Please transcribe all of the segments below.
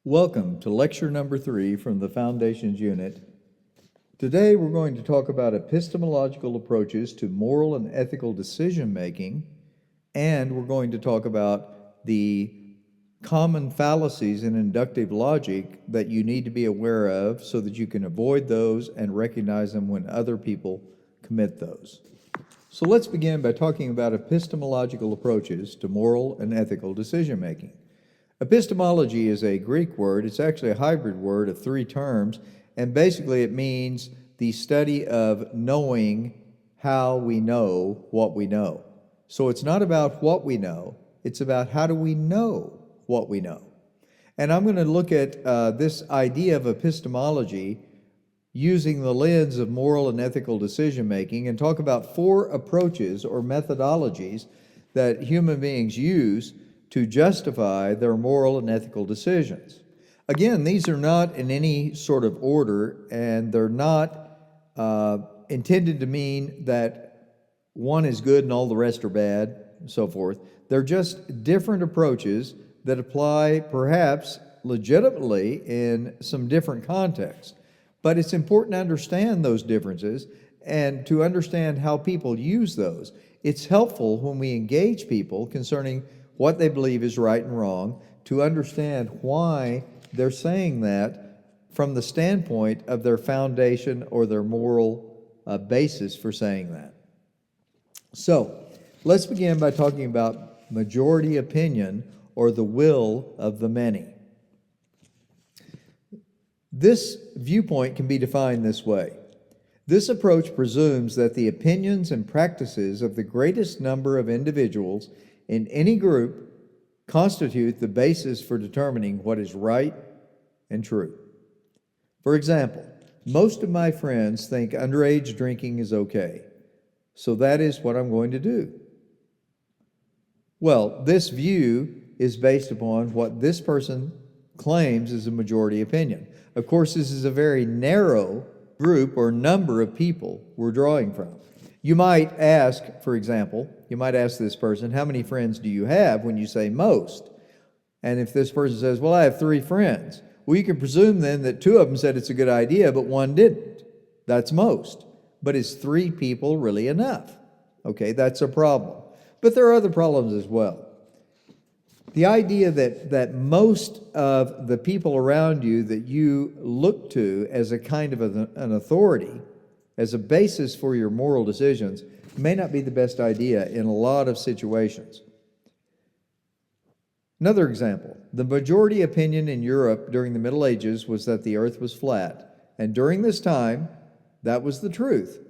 Welcome to lecture number 3 from the Foundations unit. Today we're going to talk about epistemological approaches to moral and ethical decision making, and we're going to talk about the common fallacies in inductive logic that you need to be aware of so that you can avoid those and recognize them when other people commit those. So let's begin by talking about epistemological approaches to moral and ethical decision making. Epistemology is a Greek word. It's actually a hybrid word of 3 terms, and basically it means the study of knowing how we know what we know. So it's not about what we know, it's about how do we know what we know. And I'm going to look at this idea of epistemology using the lens of moral and ethical decision making and talk about 4 approaches or methodologies that human beings use to justify their moral and ethical decisions. Again, these are not in any sort of order, and they're not intended to mean that one is good and all the rest are bad, and so forth. They're just different approaches that apply perhaps legitimately in some different contexts. But it's important to understand those differences and to understand how people use those. It's helpful when we engage people concerning what they believe is right and wrong, to understand why they're saying that from the standpoint of their foundation or their moral basis for saying that. So, let's begin by talking about majority opinion or the will of the many. This viewpoint can be defined this way. This approach presumes that the opinions and practices of the greatest number of individuals in any group constitute the basis for determining what is right and true. For example, most of my friends think underage drinking is okay, so that is what I'm going to do. Well, this view is based upon what this person claims is a majority opinion. Of course, this is a very narrow group or number of people we're drawing from. You might ask, for example, this person, how many friends do you have, when you say most? And if this person says, well, I have 3 friends, well, you can presume then that 2 of them said it's a good idea, but 1 didn't. That's most. But is 3 people really enough? Okay, that's a problem. But there are other problems as well. The idea that most of the people around you that you look to as a kind of an authority, as a basis for your moral decisions, may not be the best idea in a lot of situations. Another example, the majority opinion in Europe during the Middle Ages was that the earth was flat. And during this time, that was the truth.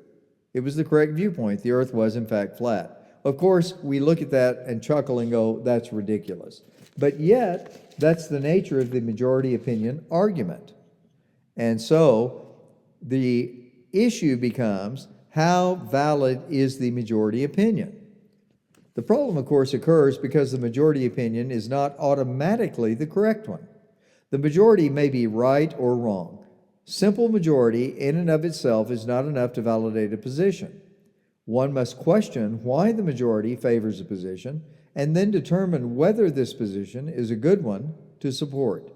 It was the correct viewpoint. The earth was, in fact, flat. Of course, we look at that and chuckle and go, that's ridiculous. But yet, that's the nature of the majority opinion argument. And so, the issue becomes, how valid is the majority opinion? The problem, of course, occurs because the majority opinion is not automatically the correct one. The majority may be right or wrong. Simple majority in and of itself is not enough to validate a position. One must question why the majority favors a position and then determine whether this position is a good one to support.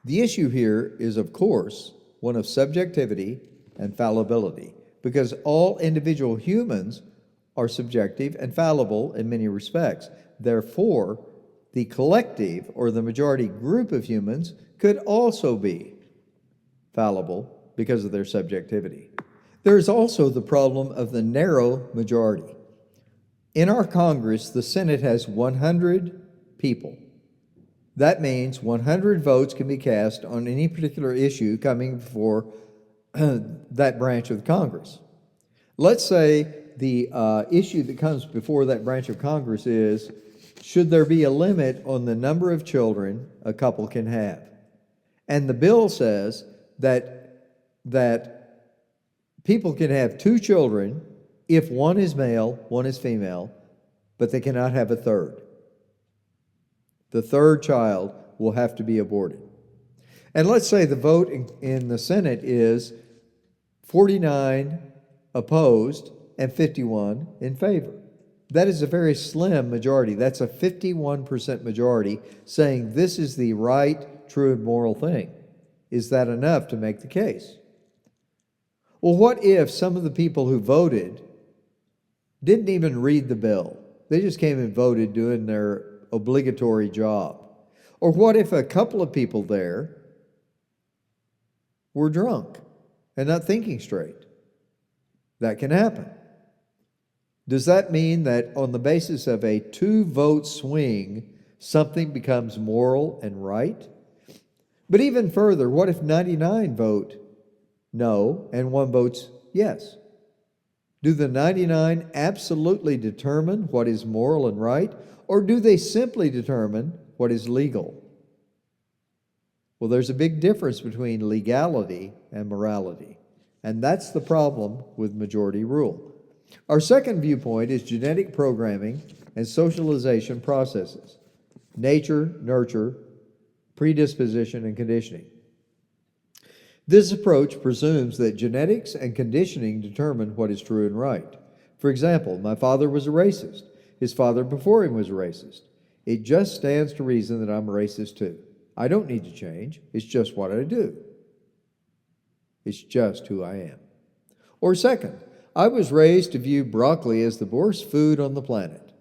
The issue here is, of course, one of subjectivity and fallibility, because all individual humans are subjective and fallible in many respects. Therefore, the collective or the majority group of humans could also be fallible because of their subjectivity. There is also the problem of the narrow majority. In our Congress, the Senate has 100 people. That means 100 votes can be cast on any particular issue coming before that branch of Congress. Let's say the issue that comes before that branch of Congress is, should there be a limit on the number of children a couple can have? And the bill says that people can have 2 children if one is male, one is female, but they cannot have a third. The third child will have to be aborted. And let's say the vote in the Senate is 49 opposed and 51 in favor. That is a very slim majority. That's a 51% majority saying this is the right true, and moral thing. Is that enough to make the case? Well, what if some of the people who voted didn't even read the bill? They just came and voted doing their obligatory job. Or what if a couple of people there were drunk and not thinking straight? That can happen. Does that mean that on the basis of a 2-vote swing, something becomes moral and right? But even further, what if 99 vote no and 1 votes yes? Do the 99 absolutely determine what is moral and right, or do they simply determine what is legal? Well, there's a big difference between legality and morality, and that's the problem with majority rule. Our second viewpoint is genetic programming and socialization processes: nature, nurture, predisposition, and conditioning. This approach presumes that genetics and conditioning determine what is true and right. For example, my father was a racist. His father before him was a racist. It just stands to reason that I'm a racist too. I don't need to change. It's just what I do. It's just who I am. Or second, I was raised to view broccoli as the worst food on the planet.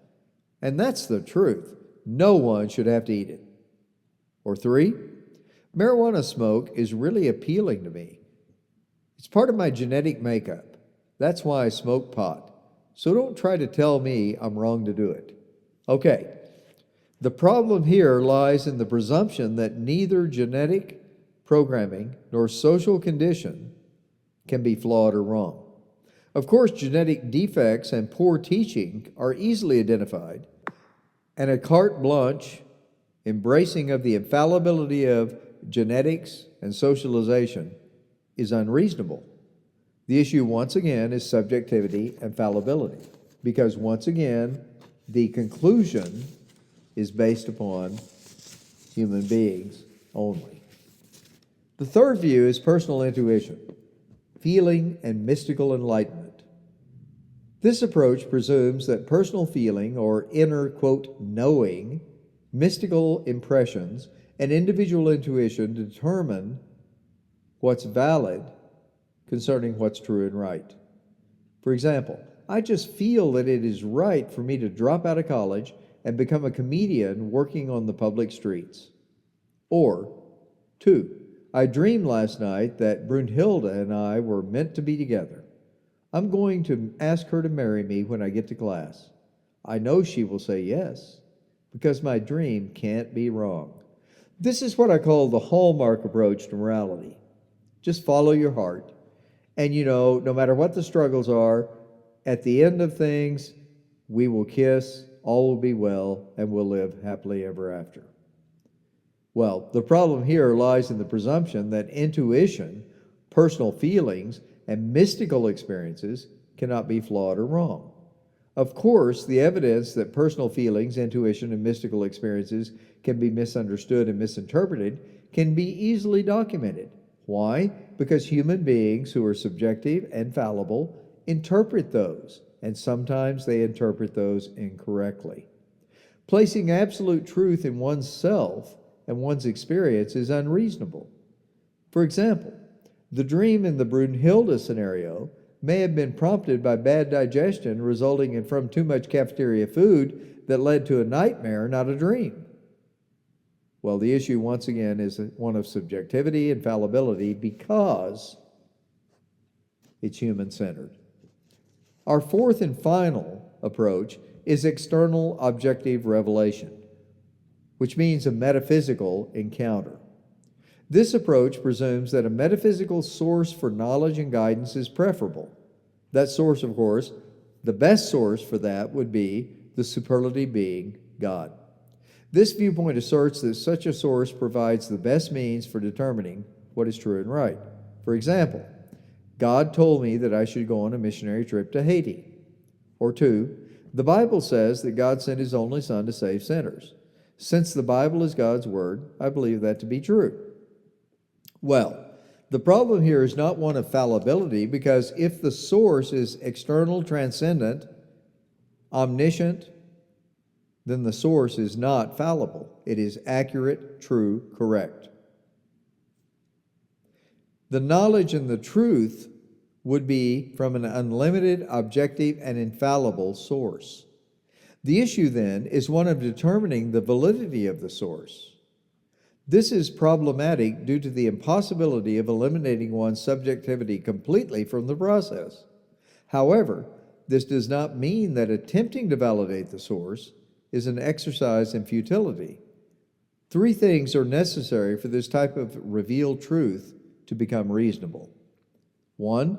And that's the truth. No one should have to eat it. Or three, marijuana smoke is really appealing to me. It's part of my genetic makeup. That's why I smoke pot. So don't try to tell me I'm wrong to do it. Okay, the problem here lies in the presumption that neither genetic programming nor social condition can be flawed or wrong. Of course, genetic defects and poor teaching are easily identified, and a carte blanche embracing of the infallibility of genetics and socialization is unreasonable. The issue, once again, is subjectivity and fallibility, because, once again, the conclusion is based upon human beings only. The third view is personal intuition, feeling, and mystical enlightenment. This approach presumes that personal feeling, or inner, quote, knowing, mystical impressions, and individual intuition determine what's valid concerning what's true and right. For example, I just feel that it is right for me to drop out of college and become a comedian working on the public streets. Or, 2, I dreamed last night that Brunhilde and I were meant to be together. I'm going to ask her to marry me when I get to class. I know she will say yes, because my dream can't be wrong. This is what I call the hallmark approach to morality. Just follow your heart. And no matter what the struggles are, at the end of things, we will kiss, all will be well, and we'll live happily ever after. Well, the problem here lies in the presumption that intuition, personal feelings, and mystical experiences cannot be flawed or wrong. Of course, the evidence that personal feelings, intuition, and mystical experiences can be misunderstood and misinterpreted can be easily documented. Why? Because human beings who are subjective and fallible interpret those, and sometimes they interpret those incorrectly. Placing absolute truth in one's self and one's experience is unreasonable. For example, the dream in the Brunhilde scenario may have been prompted by bad digestion resulting from too much cafeteria food that led to a nightmare, not a dream. Well, the issue, once again, is one of subjectivity and fallibility because it's human-centered. Our fourth and final approach is external objective revelation, which means a metaphysical encounter. This approach presumes that a metaphysical source for knowledge and guidance is preferable. That source, of course, the best source for that would be the superlative being, God. This viewpoint asserts that such a source provides the best means for determining what is true and right. For example, God told me that I should go on a missionary trip to Haiti. Or 2, the Bible says that God sent His only Son to save sinners. Since the Bible is God's Word, I believe that to be true. Well, the problem here is not one of fallibility, because if the source is external, transcendent, omniscient, then the source is not fallible. It is accurate, true, correct. The knowledge and the truth would be from an unlimited, objective, and infallible source. The issue then is one of determining the validity of the source. This is problematic due to the impossibility of eliminating one's subjectivity completely from the process. However, this does not mean that attempting to validate the source is an exercise in futility. Three things are necessary for this type of revealed truth to become reasonable. One,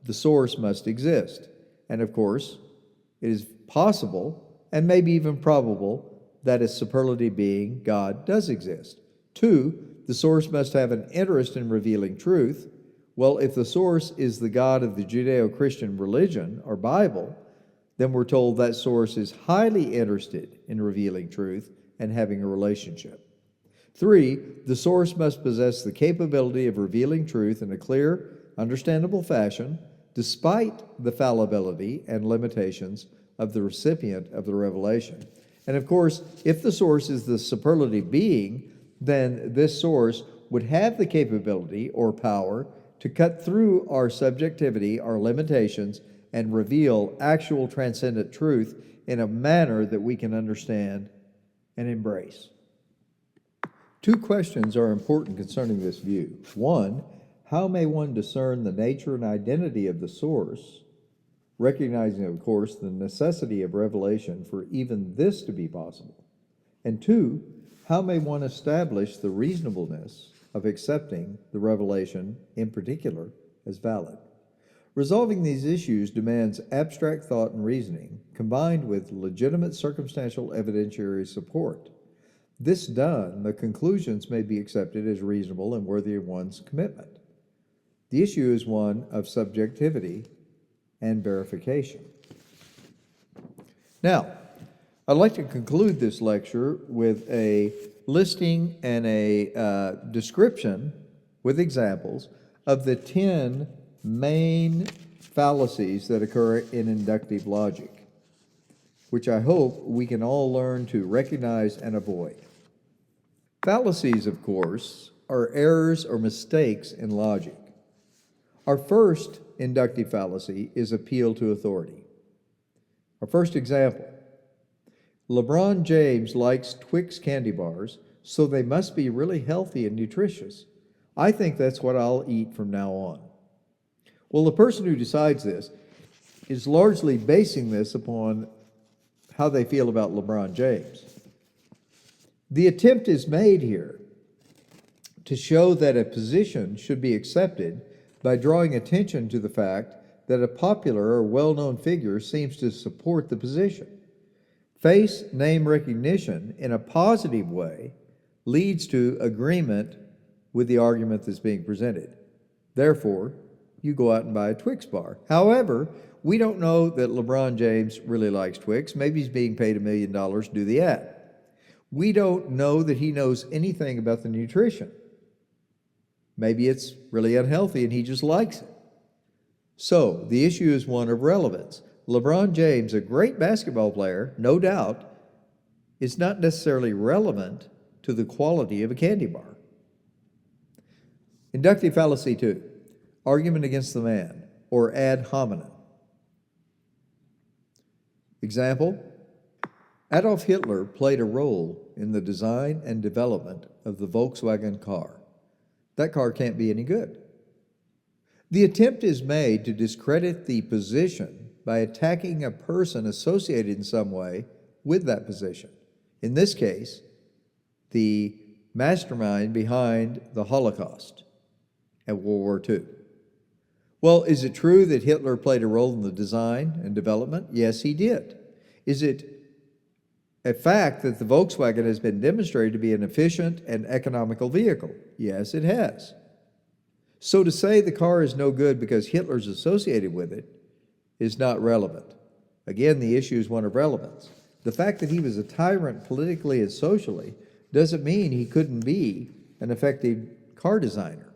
the source must exist. And of course, it is possible and maybe even probable that a superlative being, God, does exist. Two, the source must have an interest in revealing truth. Well, if the source is the God of the Judeo-Christian religion or Bible, then we're told that source is highly interested in revealing truth and having a relationship. Three, the source must possess the capability of revealing truth in a clear, understandable fashion, despite the fallibility and limitations of the recipient of the revelation. And of course, if the source is the superlative being, then this source would have the capability or power to cut through our subjectivity, our limitations, and reveal actual transcendent truth in a manner that we can understand and embrace. Two questions are important concerning this view. One, how may one discern the nature and identity of the source, recognizing, of course, the necessity of revelation for even this to be possible? And two, how may one establish the reasonableness of accepting the revelation in particular as valid? Resolving these issues demands abstract thought and reasoning, combined with legitimate circumstantial evidentiary support. This done, the conclusions may be accepted as reasonable and worthy of one's commitment. The issue is one of subjectivity and verification. Now, I'd like to conclude this lecture with a listing and a description with examples of the 10 main fallacies that occur in inductive logic, which I hope we can all learn to recognize and avoid. Fallacies, of course, are errors or mistakes in logic. Our first inductive fallacy is appeal to authority. Our first example: LeBron James likes Twix candy bars, so they must be really healthy and nutritious. I think that's what I'll eat from now on. Well, the person who decides this is largely basing this upon how they feel about LeBron James. The attempt is made here to show that a position should be accepted by drawing attention to the fact that a popular or well-known figure seems to support the position. Face name recognition in a positive way leads to agreement with the argument that's being presented. Therefore, you go out and buy a Twix bar. However, we don't know that LeBron James really likes Twix. Maybe he's being paid $1 million to do the ad. We don't know that he knows anything about the nutrition. Maybe it's really unhealthy and he just likes it. So, the issue is one of relevance. LeBron James, a great basketball player, no doubt, is not necessarily relevant to the quality of a candy bar. Inductive fallacy 2, argument against the man, or ad hominem. Example: Adolf Hitler played a role in the design and development of the Volkswagen car. That car can't be any good. The attempt is made to discredit the position by attacking a person associated in some way with that position. In this case, the mastermind behind the Holocaust and World War II. Well, is it true that Hitler played a role in the design and development? Yes, he did. Is it a fact that the Volkswagen has been demonstrated to be an efficient and economical vehicle? Yes, it has. So to say the car is no good because Hitler's associated with it is not relevant. Again, the issue is one of relevance. The fact that he was a tyrant politically and socially doesn't mean he couldn't be an effective car designer.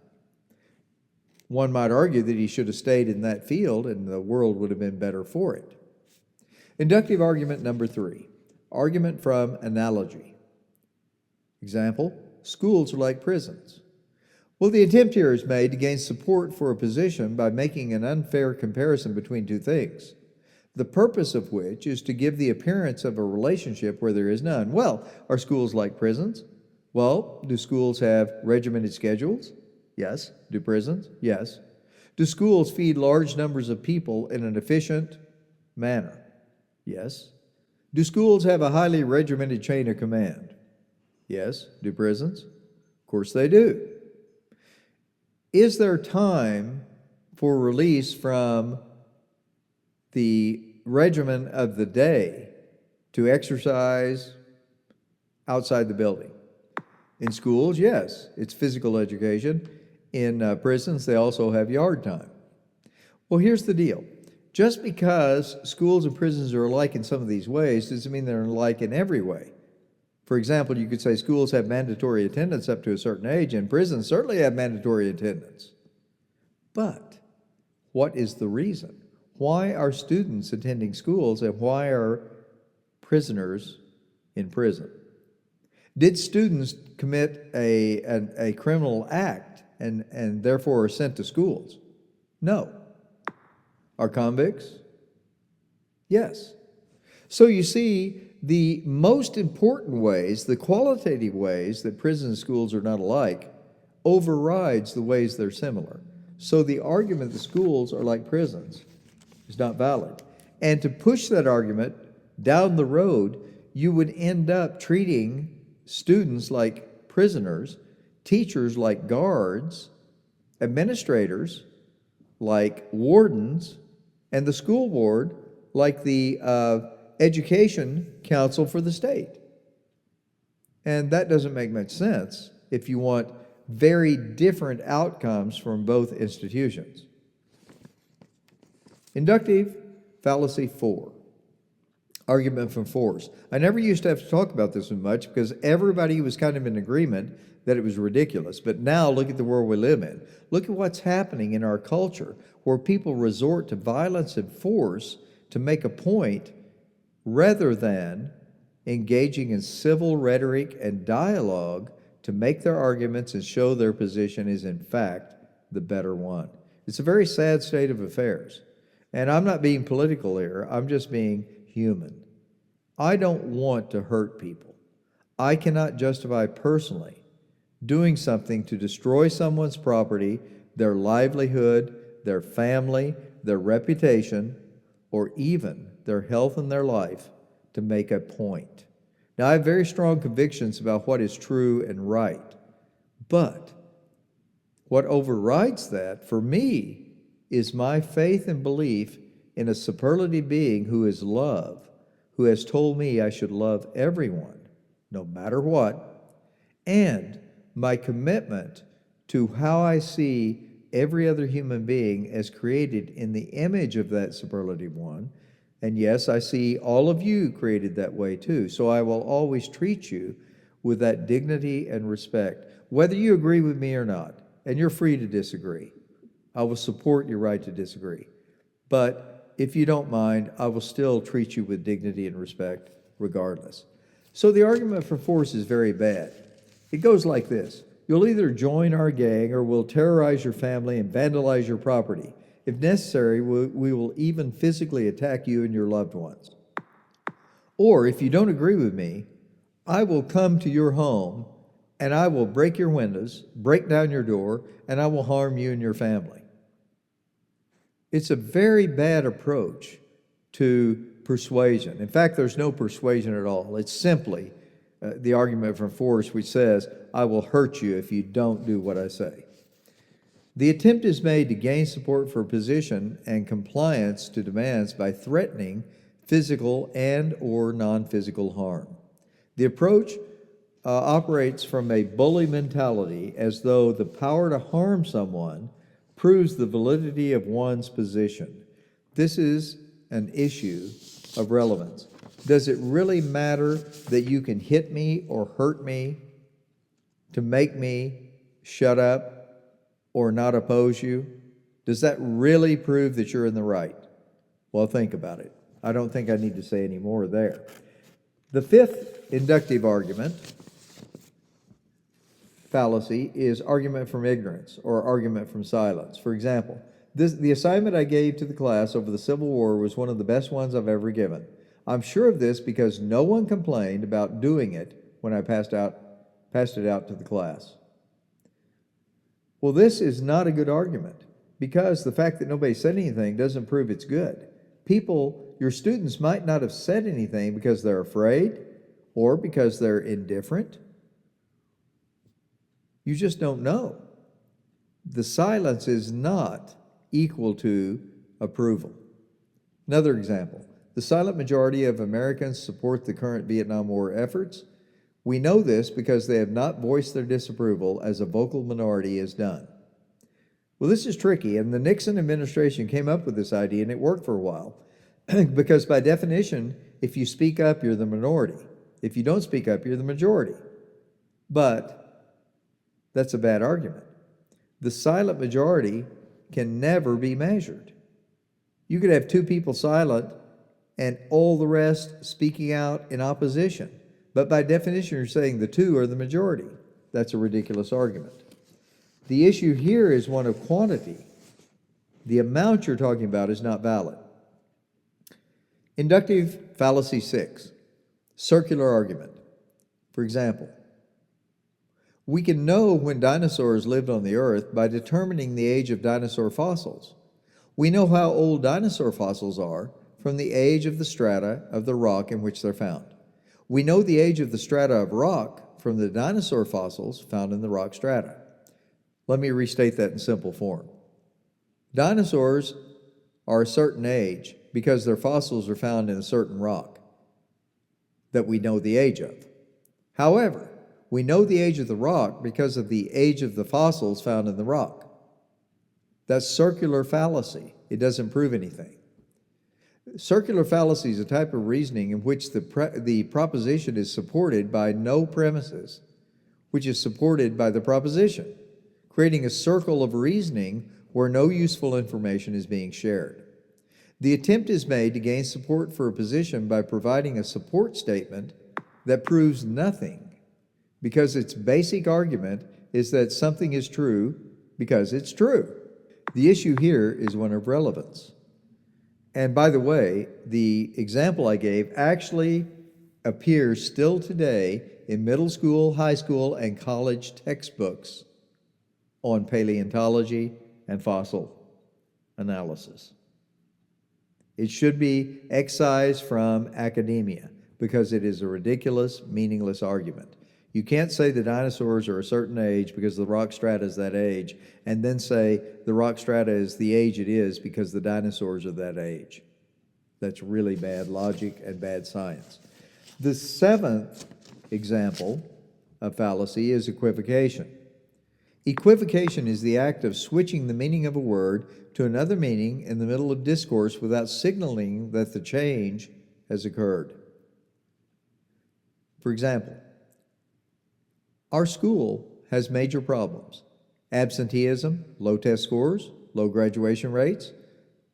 One might argue that he should have stayed in that field and the world would have been better for it. Inductive argument number 3, argument from analogy. Example: schools are like prisons. Well, the attempt here is made to gain support for a position by making an unfair comparison between two things, the purpose of which is to give the appearance of a relationship where there is none. Well, are schools like prisons? Well, do schools have regimented schedules? Yes. Do prisons? Yes. Do schools feed large numbers of people in an efficient manner? Yes. Do schools have a highly regimented chain of command? Yes. Do prisons? Of course they do. Is there time for release from the regimen of the day to exercise outside the building? In schools, yes, it's physical education. In prisons, they also have yard time. Well, here's the deal. Just because schools and prisons are alike in some of these ways doesn't mean they're alike in every way. For example, you could say schools have mandatory attendance up to a certain age, and prisons certainly have mandatory attendance. But what is the reason? Why are students attending schools and why are prisoners in prison? Did students commit a criminal act and therefore are sent to schools? No. Are convicts? Yes. So you see, the most important ways, the qualitative ways that prison and schools are not alike, overrides the ways they're similar. So the argument that schools are like prisons is not valid. And to push that argument down the road, you would end up treating students like prisoners, teachers like guards, administrators like wardens, and the school board like the education council for the state. And that doesn't make much sense if you want very different outcomes from both institutions. Inductive fallacy 4. Argument from force. I never used to have to talk about this much because everybody was kind of in agreement that it was ridiculous. But now look at the world we live in. Look at what's happening in our culture where people resort to violence and force to make a point rather than engaging in civil rhetoric and dialogue to make their arguments and show their position is in fact the better one. It's a very sad state of affairs. And I'm not being political here, I'm just being human. I don't want to hurt people. I cannot justify personally doing something to destroy someone's property, their livelihood, their family, their reputation, or even their health and their life to make a point. Now, I have very strong convictions about what is true and right, but what overrides that for me is my faith and belief in a superlative being who is love, who has told me I should love everyone, no matter what, and my commitment to how I see every other human being as created in the image of that superlative one. And yes, I see all of you created that way too. So I will always treat you with that dignity and respect, whether you agree with me or not. And you're free to disagree. I will support your right to disagree. But if you don't mind, I will still treat you with dignity and respect regardless. So the argument for force is very bad. It goes like this. You'll either join our gang or we'll terrorize your family and vandalize your property. If necessary, we will even physically attack you and your loved ones. Or if you don't agree with me, I will come to your home and I will break your windows, break down your door, and I will harm you and your family. It's a very bad approach to persuasion. In fact, there's no persuasion at all. It's simply the argument from force which says, I will hurt you if you don't do what I say. The attempt is made to gain support for a position and compliance to demands by threatening physical and or non-physical harm. The approach operates from a bully mentality as though the power to harm someone proves the validity of one's position. This is an issue of relevance. Does it really matter that you can hit me or hurt me to make me shut up or not oppose you? Does that really prove that you're in the right? Well, think about it. I don't think I need to say any more there. The fifth inductive argument fallacy is argument from ignorance or argument from silence. For example, the assignment I gave to the class over the Civil War was one of the best ones I've ever given. I'm sure of this because no one complained about doing it when I passed it out to the class. Well, this is not a good argument because the fact that nobody said anything doesn't prove it's good. Your students might not have said anything because they're afraid or because they're indifferent. You just don't know. The silence is not equal to approval. Another example, the silent majority of Americans support the current Vietnam War efforts. We know this because they have not voiced their disapproval as a vocal minority has done. Well, this is tricky, and the Nixon administration came up with this idea, and it worked for a while. Because by definition, if you speak up, you're the minority. If you don't speak up, you're the majority. But that's a bad argument. The silent majority can never be measured. You could have two people silent and all the rest speaking out in opposition. But by definition, you're saying the two are the majority. That's a ridiculous argument. The issue here is one of quantity. The amount you're talking about is not valid. Inductive fallacy 6, circular argument. For example, we can know when dinosaurs lived on the earth by determining the age of dinosaur fossils. We know how old dinosaur fossils are from the age of the strata of the rock in which they're found. We know the age of the strata of rock from the dinosaur fossils found in the rock strata. Let me restate that in simple form. Dinosaurs are a certain age because their fossils are found in a certain rock that we know the age of. However, we know the age of the rock because of the age of the fossils found in the rock. That's circular fallacy. It doesn't prove anything. Circular fallacy is a type of reasoning in which the proposition is supported by no premises, which is supported by the proposition, creating a circle of reasoning where no useful information is being shared. The attempt is made to gain support for a position by providing a support statement that proves nothing, because its basic argument is that something is true because it's true. The issue here is one of relevance. And by the way, the example I gave actually appears still today in middle school, high school, and college textbooks on paleontology and fossil analysis. It should be excised from academia because it is a ridiculous, meaningless argument. You can't say the dinosaurs are a certain age because the rock strata is that age, and then say the rock strata is the age it is because the dinosaurs are that age. That's really bad logic and bad science. The seventh example of fallacy is equivocation. Equivocation is the act of switching the meaning of a word to another meaning in the middle of discourse without signaling that the change has occurred. For example, our school has major problems. Absenteeism, low test scores, low graduation rates,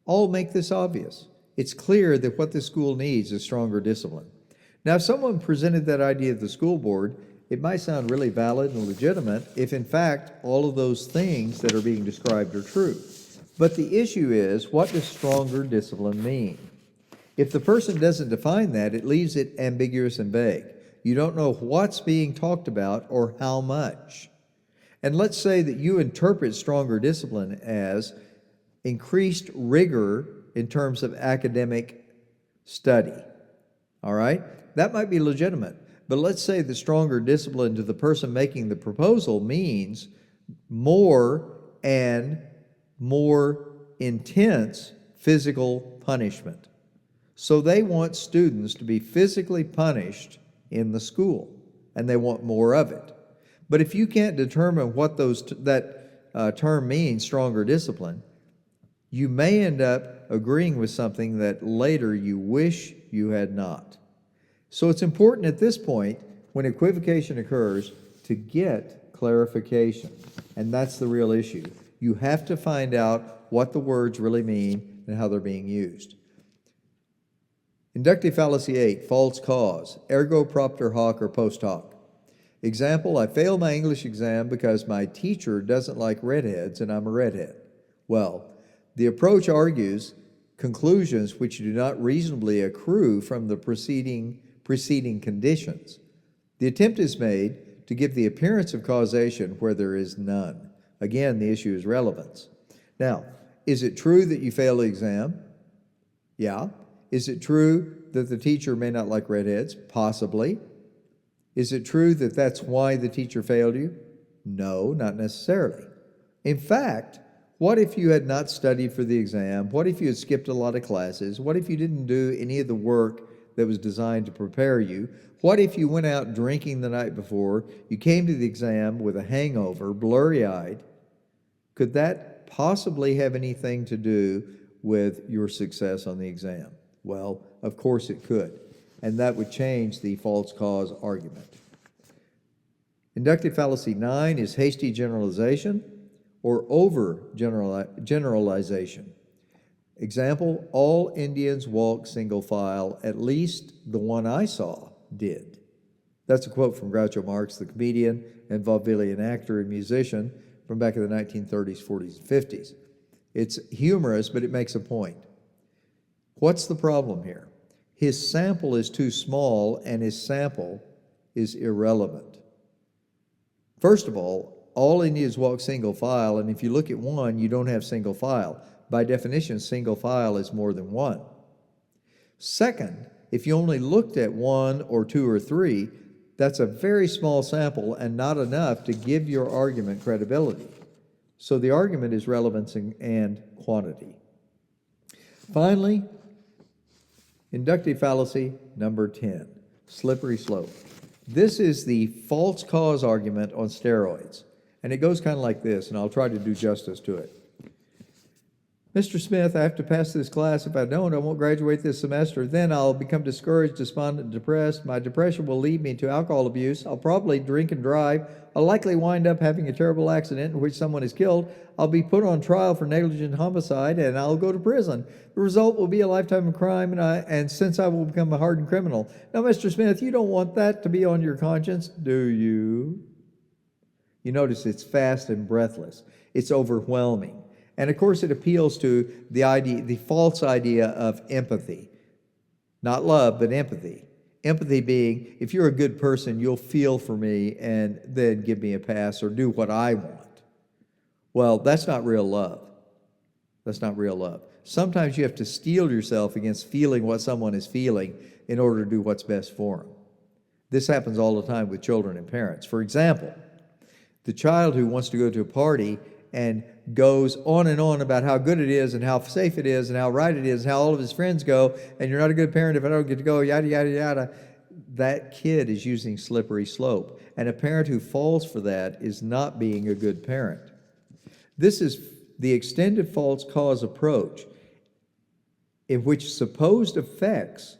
all make this obvious. It's clear that what this school needs is stronger discipline. Now, if someone presented that idea to the school board, it might sound really valid and legitimate if, in fact, all of those things that are being described are true. But the issue is, what does stronger discipline mean? If the person doesn't define that, it leaves it ambiguous and vague. You don't know what's being talked about or how much. And let's say that you interpret stronger discipline as increased rigor in terms of academic study. All right? That might be legitimate. But let's say the stronger discipline to the person making the proposal means more and more intense physical punishment. So they want students to be physically punished in the school, and they want more of it. But if you can't determine what that term means, stronger discipline, you may end up agreeing with something that later you wish you had not. So it's important at this point, when equivocation occurs, to get clarification. And that's the real issue. You have to find out what the words really mean and how they're being used. Inductive fallacy 8, false cause, ergo propter hoc or post hoc. Example, I failed my English exam because my teacher doesn't like redheads and I'm a redhead. Well, the approach argues conclusions which do not reasonably accrue from the preceding conditions. The attempt is made to give the appearance of causation where there is none. Again, the issue is relevance. Now, is it true that you failed the exam? Yeah. Is it true that the teacher may not like redheads? Possibly. Is it true that that's why the teacher failed you? No, not necessarily. In fact, what if you had not studied for the exam? What if you had skipped a lot of classes? What if you didn't do any of the work that was designed to prepare you? What if you went out drinking the night before? You came to the exam with a hangover, blurry-eyed. Could that possibly have anything to do with your success on the exam? Well, of course it could, and that would change the false cause argument. Inductive fallacy 9 is hasty generalization or over generalization. Example, all Indians walk single file, at least the one I saw did. That's a quote from Groucho Marx, the comedian and vaudevillian actor and musician from back in the 1930s, 40s, and 50s. It's humorous, but it makes a point. What's the problem here? His sample is too small, and his sample is irrelevant. First of all Indians walk single file, and if you look at one, you don't have single file. By definition, single file is more than one. Second, if you only looked at one or two or three, that's a very small sample and not enough to give your argument credibility. So the argument is relevance and quantity. Finally, inductive fallacy number 10, slippery slope. This is the false cause argument on steroids. And it goes kind of like this, and I'll try to do justice to it. Mr. Smith, I have to pass this class. If I don't, I won't graduate this semester. Then I'll become discouraged, despondent, depressed. My depression will lead me to alcohol abuse. I'll probably drink and drive. I'll likely wind up having a terrible accident in which someone is killed. I'll be put on trial for negligent homicide, and I'll go to prison. The result will be a lifetime of crime, and since I will become a hardened criminal. Now, Mr. Smith, you don't want that to be on your conscience, do you? You notice it's fast and breathless. It's overwhelming. And of course, it appeals to the false idea of empathy. Not love, but empathy. Empathy being, if you're a good person, you'll feel for me and then give me a pass or do what I want. Well, that's not real love. That's not real love. Sometimes you have to steel yourself against feeling what someone is feeling in order to do what's best for them. This happens all the time with children and parents. For example, the child who wants to go to a party and goes on and on about how good it is and how safe it is and how right it is and how all of his friends go, and you're not a good parent if I don't get to go, yada, yada, yada. That kid is using slippery slope. And a parent who falls for that is not being a good parent. This is the extended false cause approach in which supposed effects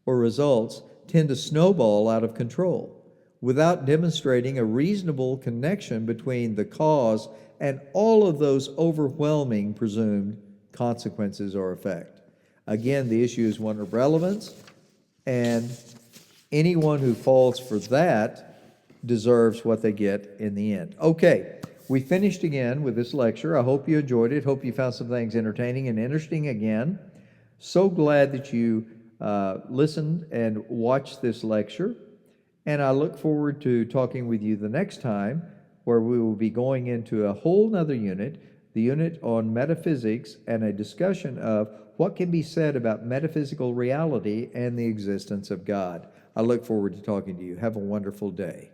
or results tend to snowball out of control without demonstrating a reasonable connection between the cause and all of those overwhelming presumed consequences or effect. Again, the issue is one of relevance, and anyone who falls for that deserves what they get in the end. Okay, we finished again with this lecture. I hope you enjoyed it. Hope you found some things entertaining and interesting again. So glad that you listened and watched this lecture, and I look forward to talking with you the next time, where we will be going into a whole nother unit, the unit on metaphysics, and a discussion of what can be said about metaphysical reality and the existence of God. I look forward to talking to you. Have a wonderful day.